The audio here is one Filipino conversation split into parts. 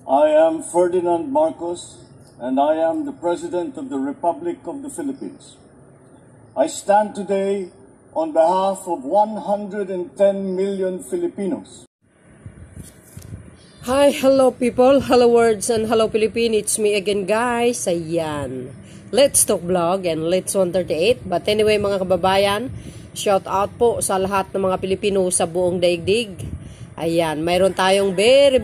I am Ferdinand Marcos, and I am the President of the Republic of the Philippines. I stand today on behalf of 110 million Filipinos. Hi, hello people, hello words, and hello Philippines. It's me again guys, ayan. Let's Talk Vlog and Let's 138. But anyway mga kababayan, shout out po sa lahat ng mga Pilipino sa buong daigdig. Ayan, mayroon tayong very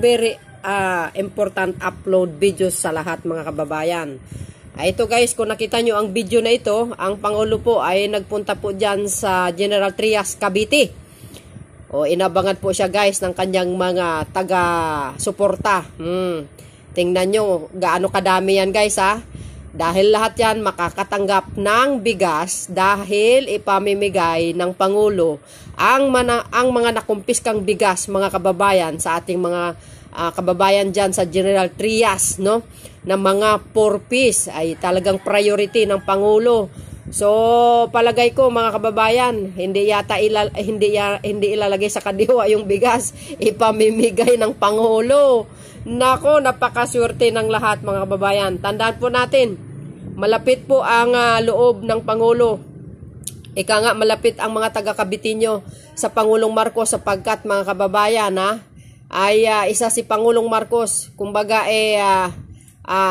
important upload videos sa lahat mga kababayan. Ito guys, kung nakita nyo ang video na ito, ang Pangulo po ay nagpunta po dyan sa General Trias, Cavite. O inabangan po siya guys ng kanyang mga taga-suporta. Tingnan nyo gaano kadami yan guys ha. Dahil lahat yan makakatanggap ng bigas dahil ipamimigay ng Pangulo ang mga nakumpiskang bigas mga kababayan sa ating mga kababayan dyan sa General Trias, no? Na mga 4-piece ay talagang priority ng Pangulo. So, palagay ko mga kababayan, hindi ilalagay sa kadiwa yung bigas, ipamimigay ng Pangulo. Nako, napakaswerte ng lahat mga kababayan. Tandaan po natin, malapit po ang loob ng Pangulo. Ika nga, malapit ang mga taga-Cabitinyo sa Pangulong Marcos sapagkat mga kababayan ay isa si Pangulong Marcos, kumbaga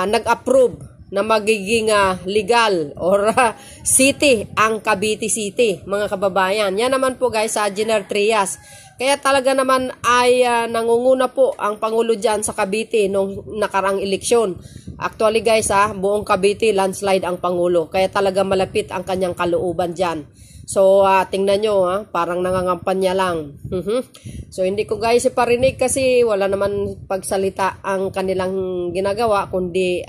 nag-approve na magiging legal or city ang Cavite City, mga kababayan. Yan naman po guys sa General Trias. Kaya talaga naman ay nangunguna po ang Pangulo dyan sa Cavite nung nakarang eleksyon. Actually guys buong Cavite landslide ang Pangulo. Kaya talaga malapit ang kanyang kalooban dyan. So, tingnan nyo, parang nangangampanya lang. So, hindi ko guys iparinig kasi wala naman pagsalita ang kanilang ginagawa, kundi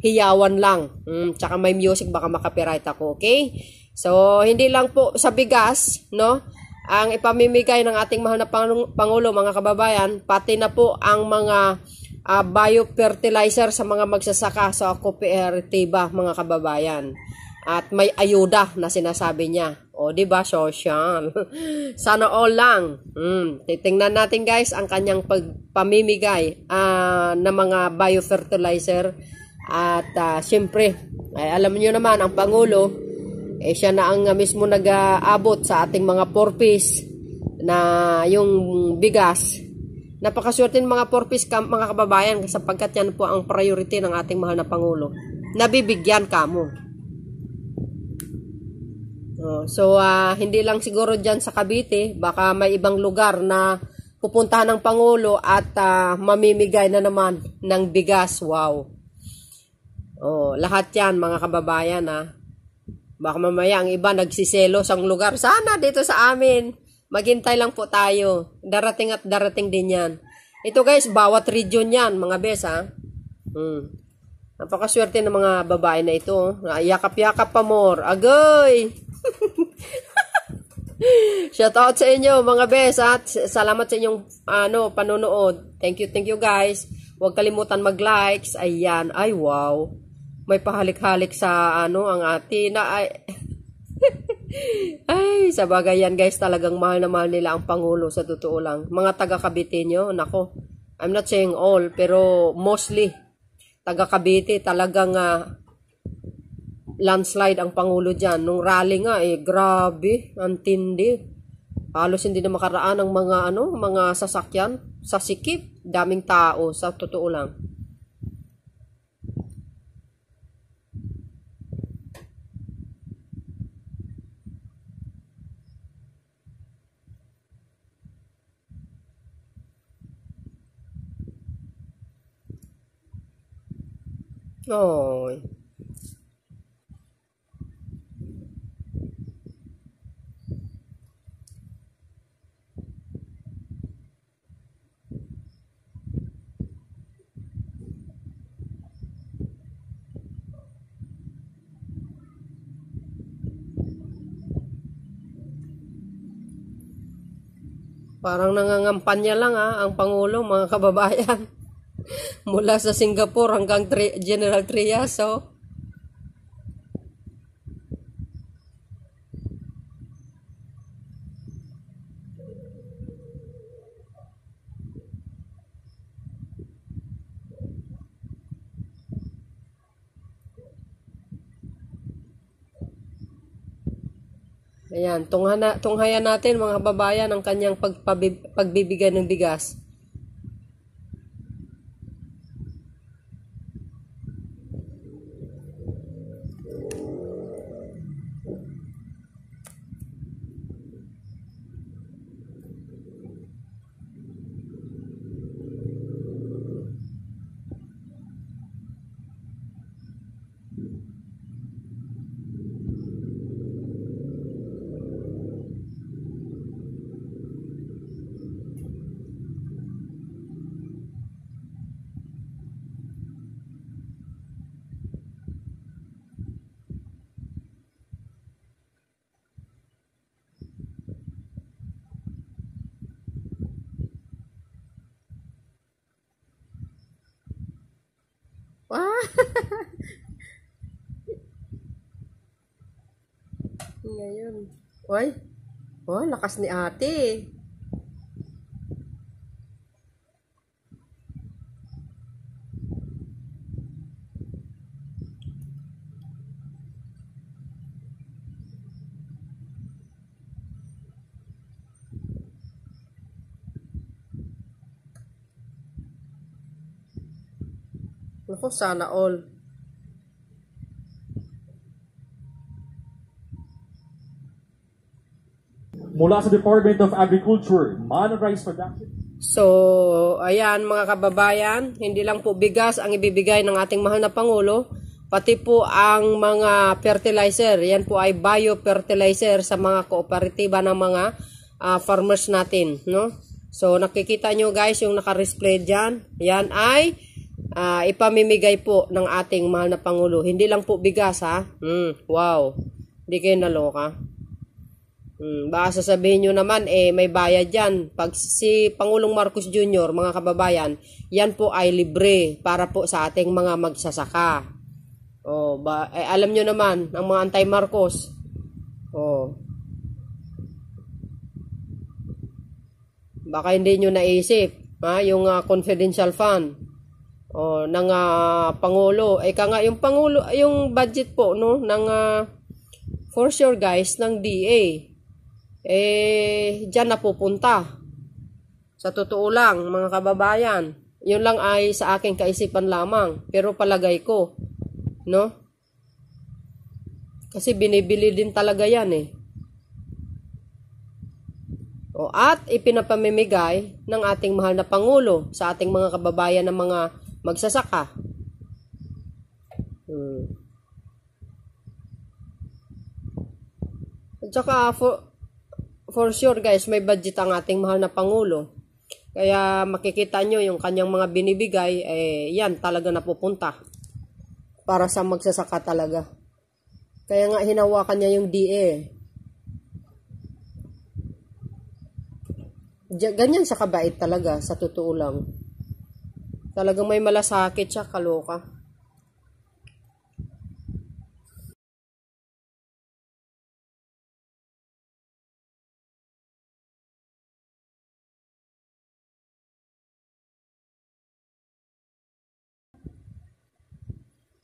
hiyawan lang. Tsaka may music, baka makapiright ako, okay? So, hindi lang po sa bigas, no? Ang ipamimigay ng ating mahal na Pangulo, mga kababayan, pati na po ang mga biofertilizer sa mga magsasaka sa kooperatiba, mga kababayan. At may ayuda na sinasabi niya. O, diba, social? Sana all lang. Titingnan natin guys ang kanyang pamimigay ng mga biofertilizer. At siyempre, alam niyo naman, ang Pangulo, siya na ang mismo nag-aabot sa ating mga 4-piece na yung bigas. Napakaswerte ng mga 4-piece mga kababayan sapagkat yan po ang priority ng ating mahal na Pangulo. Nabibigyan kamo. So, hindi lang siguro dyan sa Cavite, baka may ibang lugar na pupuntahan ng Pangulo at mamimigay na naman ng bigas. Wow. Lahat yan mga kababayan Baka mamaya ang iba nagsiselo sa lugar. Sana dito sa amin. Maghintay lang po tayo. Darating at darating din yan. Ito guys, bawat region yan mga bes Napakaswerte ng mga babae na ito. Yakap-yakap pa more. Agoy! Shout out sa inyo mga bes at salamat sa inyong panonood. Thank you guys. Huwag kalimutan mag-likes. Ayan. Ay wow. May pahalik-halik sa ang atin ay ay sa bagay yan guys, talagang mahal na mahal nila ang Pangulo sa totoo lang. Mga taga-Cabitinyo, nako. I'm not saying all pero mostly taga-Cavite talagang landslide ang Pangulo dyan. Nung rally nga, grabe, ang tindi. Halos hindi na makaraan ng mga sasakyan. Sa sikip, daming tao, sa totoo lang. Oy. Parang nangangampanya lang ang Pangulo, mga kababayan. Mula sa Singapore hanggang General Trias, Ayan, tunghayan natin mga kababayan ang kanyang pagbibigay ng bigas. Ah! Ngayon. Uy, oh, lakas ni ate. Naku, sana all. Mula sa Department of Agriculture, Man Rice Production. So, ayan mga kababayan, hindi lang po bigas ang ibibigay ng ating mahal na Pangulo, pati po ang mga fertilizer. Yan po ay biofertilizer sa mga kooperatiba ng mga farmers natin, no? So, nakikita nyo guys yung naka-display dyan. Yan ay ipamimigay po ng ating mahal na Pangulo. Hindi lang po bigas ha. Wow. Hindi kayo naloka. Baka sasabihin nyo naman, may bayad yan. Pag si Pangulong Marcos Jr., mga kababayan, yan po ay libre para po sa ating mga magsasaka. Alam nyo naman, ang mga anti-Marcos. Baka hindi nyo naisip, yung confidential fund ng Pangulo. Nga yung Pangulo, yung budget po, no, ng for sure guys, ng DA. Diyan napupunta. Sa totoo lang, mga kababayan, yun lang ay sa aking kaisipan lamang. Pero palagay ko, no? Kasi binibili din talaga yan at ipinapamimigay ng ating mahal na Pangulo sa ating mga kababayan ng mga magsasaka. At saka, for sure guys, may budget ang ating mahal na Pangulo. Kaya makikita nyo yung kanyang mga binibigay, yan talaga napupunta para sa magsasaka talaga. Kaya nga hinawakan niya yung DA. Ganyan siya kabait talaga, sa totoo lang. Talagang may malasakit siya, kaloka.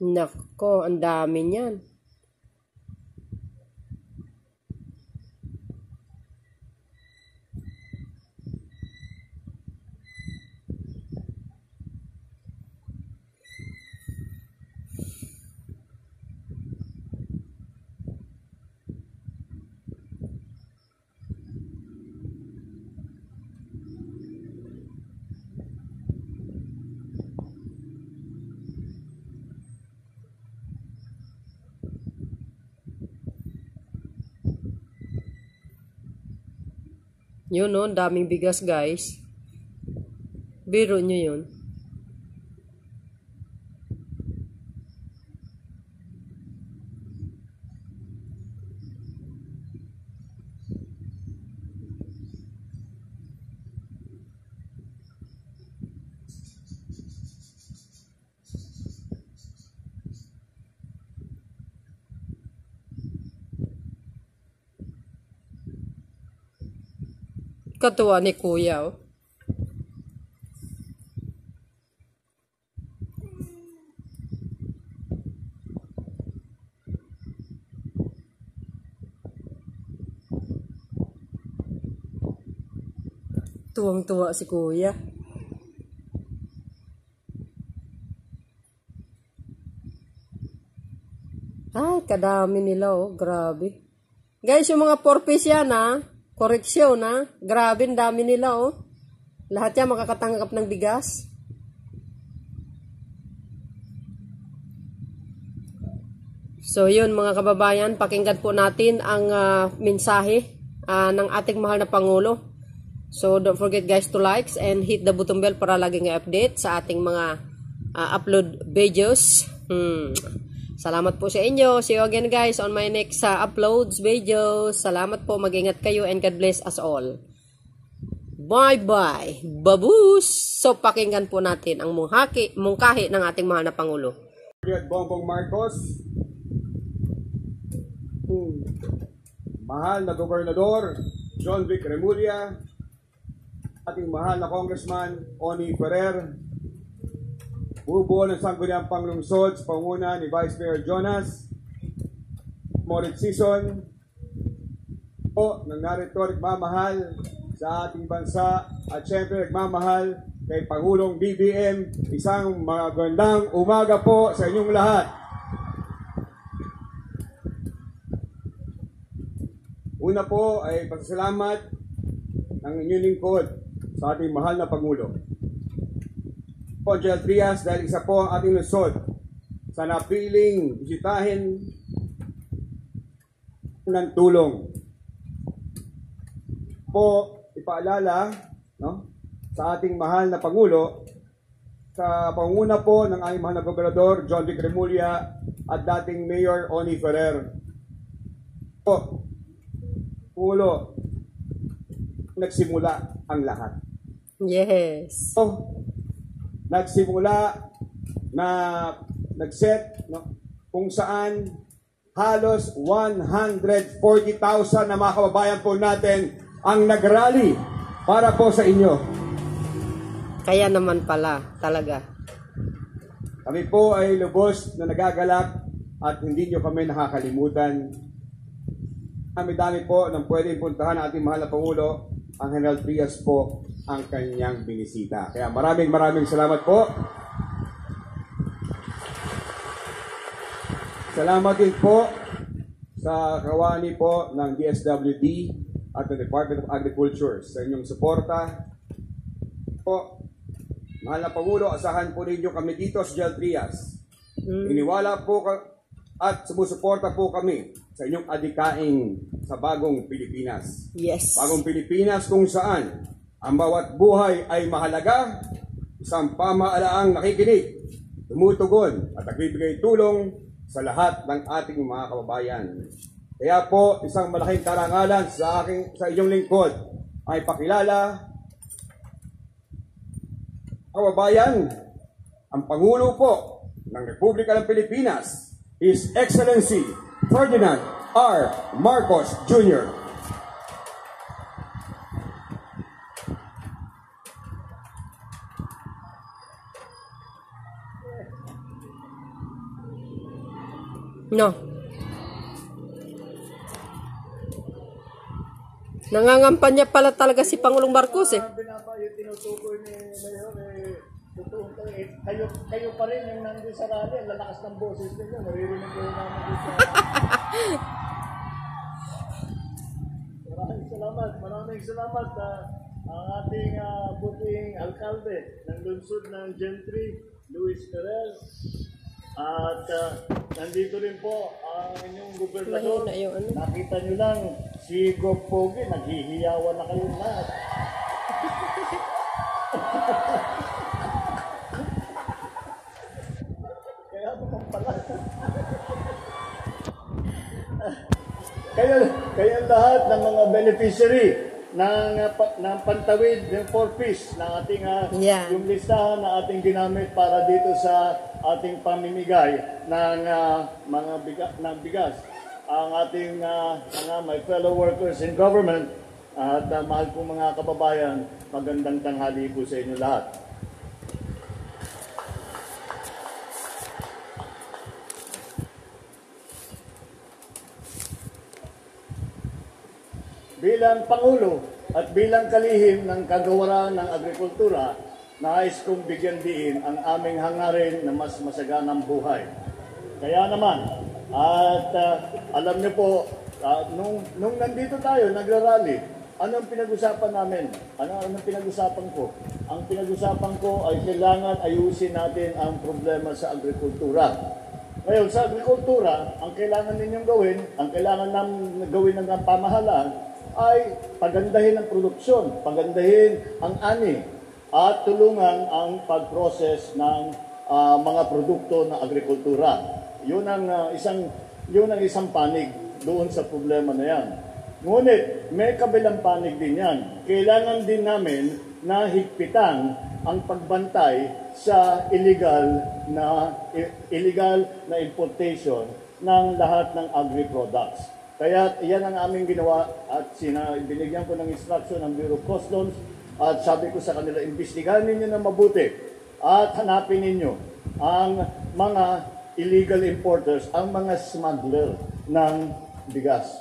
Nako, ang dami niyan. Yun no, daming bigas guys. Biro nyo yun. Katuwa ni Kuya Tuwang-tuwa si Kuya. Ay, kadami nila oh. Grabe. Guys, yung mga 4-piece yan ha. Koreksyon ha. Grabe, ang dami nila oh. Lahat yan makakatanggap ng bigas. So yun mga kababayan, pakinggan po natin ang mensahe ng ating mahal na Pangulo. So don't forget guys to likes and hit the button bell para laging i-update sa ating mga upload videos. Salamat po sa inyo. See you again guys on my next uploads videos. Salamat po, mag-ingat kayo and God bless us all. Bye-bye. Babus! So pakinggan po natin ang mungkahi ng ating mahal na Pangulo. Bongbong Marcos, mahal na Gobernador John Vic Remulla, ating mahal na Congressman Oni Ferrer, bubuo ng Sangguniang Panglungsod sa panguna ni Vice Mayor Jonas Moritz Sison, po ng narito nagmamahal sa ating bansa at syempre nagmamahal kay Pangulong BBM. Isang magandang umaga po sa inyong lahat. Una po ay pasasalamat ng inyong lingkod sa ating mahal na Pangulo. Po, General Trias, dahil isa po ang ating lungsod sa napiling bisitahin ng tulong. Po, ipaalala sa ating mahal na Pangulo, sa panguna po ng aming mahal na Gobernador John Vic Remulla at dating Mayor Oni Ferrer. Po, Pangulo, nagsimula ang lahat. Yes. So, nagsimula na nag-set kung saan halos 140,000 na mga kababayan po natin ang nagrally para po sa inyo. Kaya naman pala, talaga. Kami po ay lubos na nagagalak at hindi nyo kami nakakalimutan. Dami-dami po nang pwedeng puntahan ng ating mahal na Pangulo. Ang General Trias po ang kanyang binisita. Kaya maraming salamat po. Salamat din po sa kawani po ng DSWD at ng Department of Agriculture sa inyong suporta. Po, mahal na Pangulo, asahan po ninyo kami dito sa General Trias. Iniwala po at sumusuporta po kami sa inyong adikain sa bagong Pilipinas. Yes. Bagong Pilipinas kung saan ang bawat buhay ay mahalaga, isang pamaalaang nakikinig, tumutugon at nagbibigay tulong sa lahat ng ating mga kababayan. Kaya po, isang malaking karangalan sa inyong lingkod ay pakilala, kababayan, ang Pangulo po ng Republika ng Pilipinas, His Excellency Ferdinand R. Marcos Jr. No. Nangangampanya pala talaga si Pangulong Marcos eh. Yung tinutukoy ni Mayor, totoo kayo pa rin yung nandun sa rally, ang lalakas ng boses ninyo, naririnig ko naman dito. Maraming salamat ang ating buting alkalde ng lungsod ng Gentry, Luis Perez. At nandito rin po ang inyong gobernador. Nakita nyo lang, si Gov Pogi, naghihiyawan na kayo lahat. Kaya naman pala. Kaya lahat ng mga beneficiary ng pantawid ng 4-piece na ating yung listahan na ating ginamit para dito sa ating pamimigay ng mga bigas. Ang ating my fellow workers in government at mahal kong mga kababayan, magandang tanghali po sa inyo lahat. Bilang Pangulo At bilang kalihim ng kagawaran ng agrikultura, nais kong bigyan diin ang aming hangarin na mas masaganang buhay. Kaya naman, at alam niyo po, nung nandito tayo, nagrarally, anong pinag-usapan namin? Anong pinag-usapan ko? Ang pinag-usapan ko ay kailangan ayusin natin ang problema sa agrikultura. Ngayon, sa agrikultura, ang kailangan ninyong gawin, ang kailangan namin gawin ng pamahalaan, ay pagandahin ang produksyon, pagandahin ang ani, at tulungan ang pag-process ng mga produkto ng agrikultura. Yun ang isang panig doon sa problema na yan. Ngunit may kabilang panig din yan. Kailangan din namin na higpitan ang pagbantay sa illegal na importation ng lahat ng agri-products. Kaya yan ang aming ginawa at binigyan ko ng instruction ng Bureau of Customs at sabi ko sa kanila, imbestigahan ninyo na mabuti at hanapin ninyo ang mga illegal importers, ang mga smuggler ng bigas.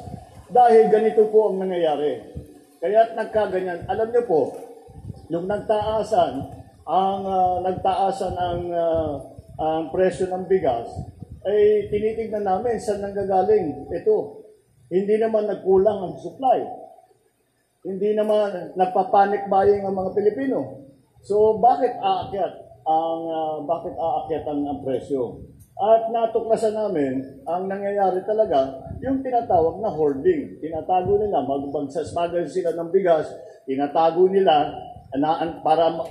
Dahil ganito po ang nangyayari. Kaya nagkaganyan, alam niyo po, nung nagtaasan ang presyo ng bigas, ay tinitignan namin saan nanggagaling ito. Hindi naman nagkulang ang supply. Hindi naman nagpapanik buying ang mga Pilipino. So bakit aakyat ang presyo? At natuklasan namin ang nangyayari talaga yung tinatawag na hoarding. Tinatago nila, magsasmuggle sila ng bigas, tinatago nila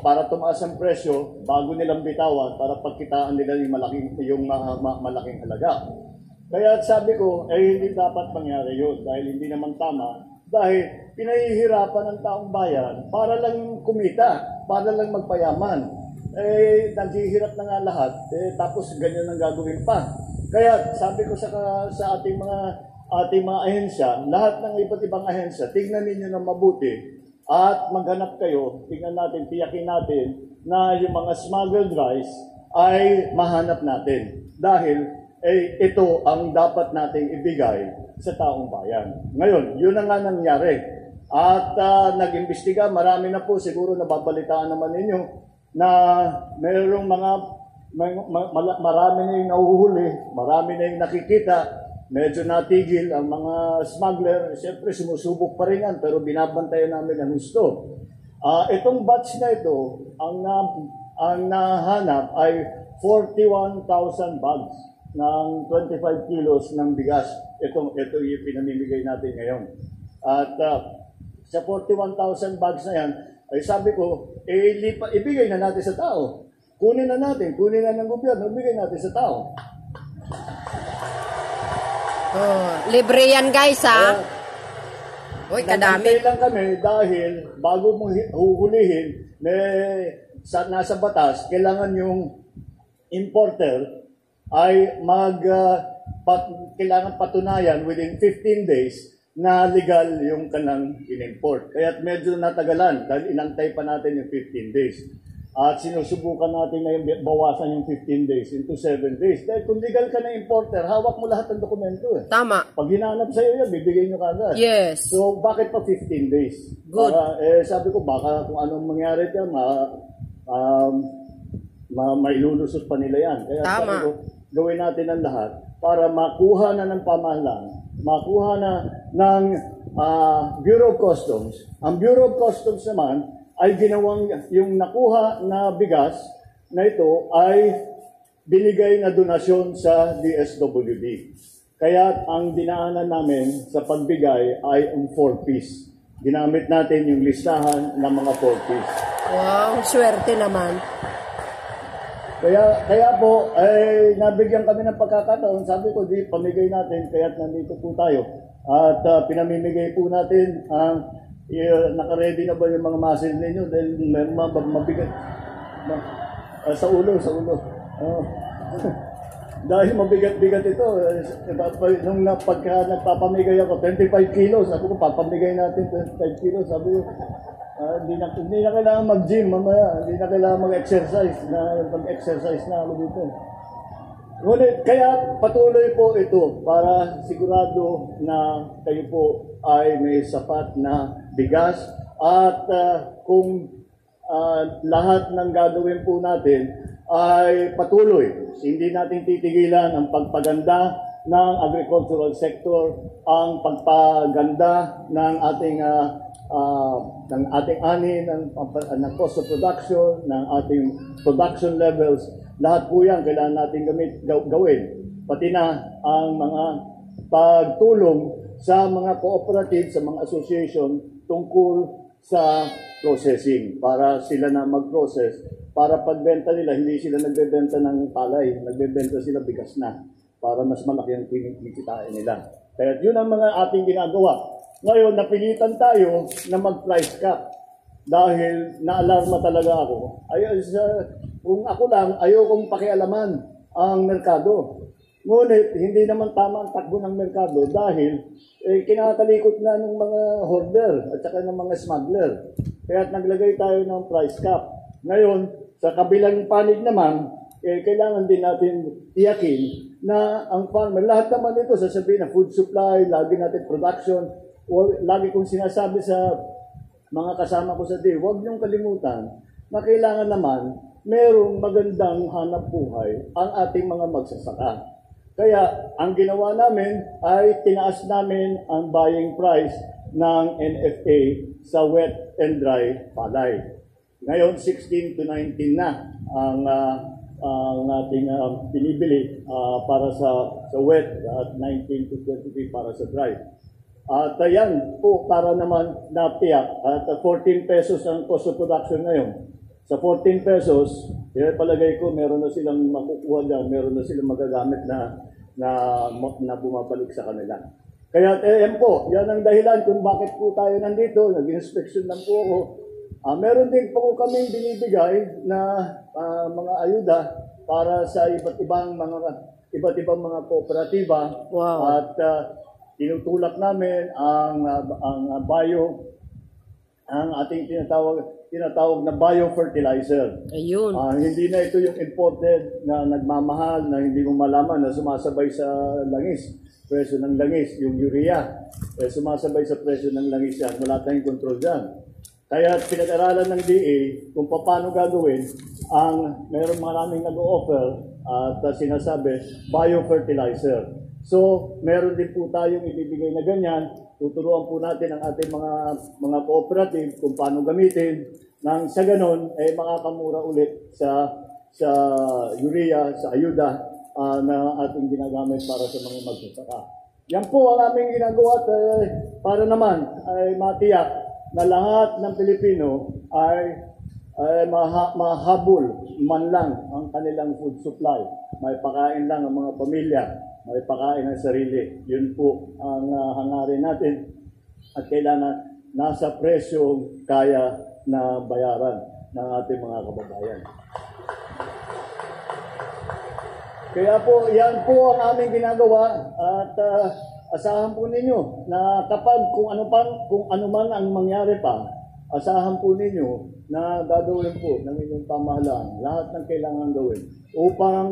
para tumaas ang presyo bago nilang bitawan para pagkitaan nila yung malaking halaga. Kaya sabi ko, hindi dapat mangyari yun dahil hindi naman tama. Dahil pinahihirapan ng taong bayan para lang kumita, para lang magpayaman. Naghihirap na nga lahat, tapos ganyan ang gagawin pa. Kaya sabi ko sa ating mga ahensya, lahat ng iba't ibang ahensya, tignan ninyo na mabuti at maghanap kayo, tignan natin, tiyakin natin na yung mga smuggled rice ay mahanap natin. Dahil ito ang dapat nating ibigay sa taong bayan. Ngayon, yun na nga nangyari. At nag-imbestiga, marami na po, siguro nababalitaan naman ninyo, na mayroong marami na yung nahuhuli, marami na yung nakikita, medyo natigil ang mga smuggler. Siyempre, sumusubok pa rin yan, pero binabantayan namin ang gusto. Itong batch na ito, ang nahanap ay 41,000 bags ng 25 kilos ng bigas. Ito yung pinamimigay natin ngayon. At sa 41,000 bags na yan, ay sabi ko, ibigay na natin sa tao. Kunin na ng gobyerno, ibigay natin sa tao. Libre yan guys ha. Uy, kadami. Nagantay lang kami dahil bago mong huhulihin, nasa batas, kailangan yung importer ay kailangan patunayan within 15 days na legal yung kanang in-import. Kaya medyo natagalan dahil inantay pa natin yung 15 days. At sinusubukan natin ngayon bawasan yung 15 days into 7 days. Dahil kung legal ka na importer, hawak mo lahat ng dokumento. Tama. Pag hinanap sa'yo yan, bibigay nyo kagad. Yes. So bakit pa 15 days? Good. Sabi ko baka kung anong mangyari dyan, mailulusot pa nila yan. Kaya tama. sabi ko, gawin natin ang lahat para makuha na ng pamahalaan, makuha na ng Bureau of Customs. Ang Bureau of Customs naman ay ginawang yung nakuha na bigas na ito ay binigay na donasyon sa DSWD. Kaya ang dinaanan namin sa pagbigay ay ang 4-piece. Ginamit natin yung listahan ng mga 4-piece. Wow, swerte naman. Kaya po, nabigyan kami ng pagkakataon. Sabi ko, di pamigay natin, kaya't nandito po tayo. At pinamimigay po natin ang naka-ready na ba yung mga muscle ninyo? Dahil may mabigat. Sa ulo. Dahil mabigat-bigat ito. Nung pagka nagpapamigay ako, 25 kilos. Sabi ko, papamigay natin 25 kilos. Sabi ko, hindi na kailangan mag-gym mamaya. Hindi na kailangan mag-exercise. Mag-exercise na ako dito. Ngunit, kaya patuloy po ito para sigurado na kayo po ay may sapat na bigas at kung lahat ng gagawin po natin ay patuloy. Hindi natin titigilan ang pagpaganda ng agricultural sector, ang pagpaganda ng ating ani, ng cost of production, ng ating production levels. Lahat po yan kailangan natin gawin. Pati na ang mga pagtulong sa mga cooperative, sa mga association tungkol sa processing para sila na mag-process. Para pagbenta nila, hindi sila nagbebenta ng palay, nagbebenta sila bigas na para mas malaki ang kinikitain nila. Kaya yun ang mga ating ginagawa. Ngayon, napilitan tayo na mag-price cap dahil naalarma talaga ako. Kung ako lang, ayokong pakialaman ang merkado. Ngunit, hindi naman tama ang takbo ng merkado dahil kinakalikot na ng mga hoarder at saka ng mga smuggler. Kaya naglagay tayo ng price cap. Ngayon, sa kabilang panig naman, kailangan din natin iyakin na ang farmer, lahat naman ito, sasabihin na food supply, lagi natin production, lagi kong sinasabi sa mga kasama ko sa day, huwag niyong kalimutan na kailangan naman merong magandang hanap buhay ang ating mga magsasaka. Kaya ang ginawa namin ay tinaas namin ang buying price ng NFA sa wet and dry palay. Ngayon, 16 to 19 na ang ating pinibili para sa wet at 19 to 23 para sa dry. At yan po para naman natiyak at 14 pesos ang cost of production ngayon. Sa 14 pesos, palagay ko meron na silang makukuha dyan, meron na silang magagamit na bumabalik sa kanila. Kaya yan po, yan ang dahilan kung bakit po tayo nandito, nag-inspection lang po ako. Meron din po kaming binibigay na mga ayuda para sa iba't ibang mga kooperatiba. Wow. At tinutulak namin ang ating tinatawag na biofertilizer. Ayun. Hindi na ito yung imported na nagmamahal na hindi mo malaman na sumasabay sa langis. Presyo ng langis, yung urea. Sumasabay sa presyo ng langis yan. Wala tayong control dyan. Kaya pinag-aralan ng DA kung paano gagawin meron maraming nag-o-offer at sinasabi biofertilizer. So, meron din po tayong ibibigay na ganyan. Tuturuan po natin ang ating mga cooperative kung paano gamitin. Nang sa ganon, makakamura ulit sa urea, sa ayuda na ating ginagamit para sa mga magsasaka. Yan po ang aming ginagawa para naman ay matiyak na lahat ng Pilipino ay mahabol man lang ang kanilang food supply. May pakain lang ang mga pamilya, may pakain ang sarili. Yun po ang hangarin natin at kailangan nasa presyo kaya na bayaran ng ating mga kababayan. Kaya po, yan po ang aming ginagawa at asahan po ninyo na kapag kung ano man ang mangyari pa, asahan po ninyo na gagawin po ng inyong pamahalaan lahat ng kailangan gawin upang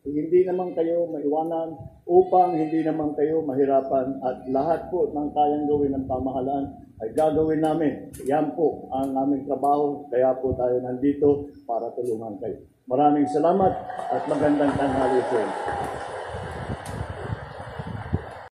hindi naman kayo maiwanan, upang hindi naman kayo mahirapan at lahat po ng kayang gawin ng pamahalaan ay gagawin namin. Yan po ang aming trabaho, kaya po tayo nandito para tulungan kayo. Maraming salamat at magandang tanghali po.